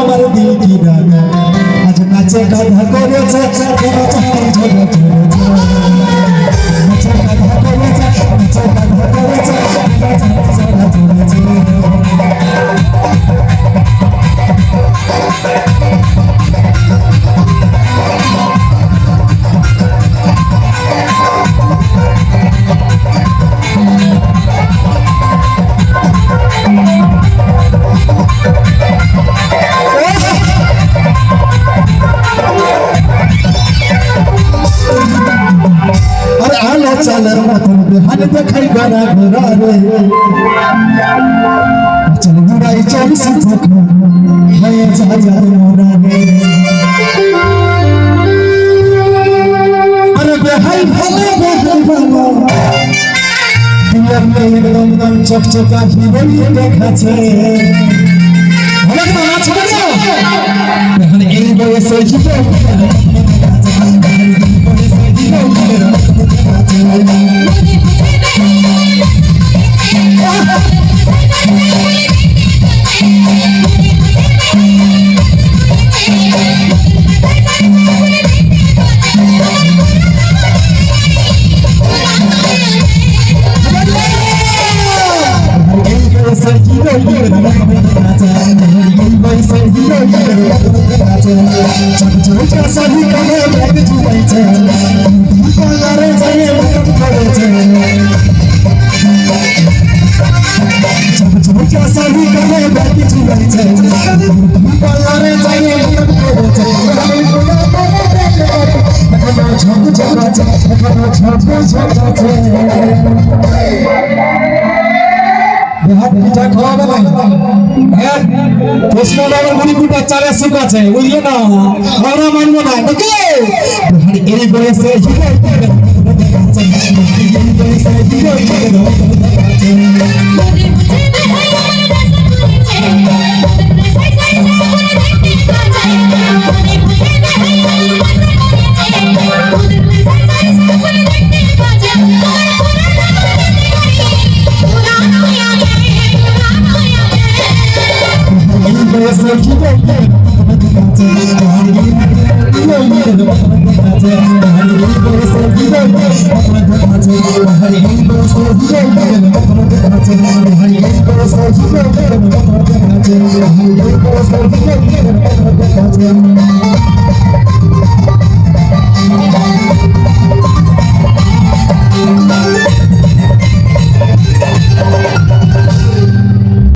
আমার দিল কি রাগা আজ নাচে গাধা করেছে নাচে গাধা করেছে নাচে গাধা করেছে চালের মতন বেহান দেখাই গড়া ঘোরা রে চল ঘুরাই চল সুখ হয়ে যায় মোরা রে আরে বেহাই ভালো বেহাই ভালো দুনিয়াতে একদম দম চকচকা হিরোই দেখাচ্ছে ভালো না নাচ না বেহান এই বয়সে হিরো চালে সুখ আছে বুঝলো না আমরা মানবো না এই বয়সে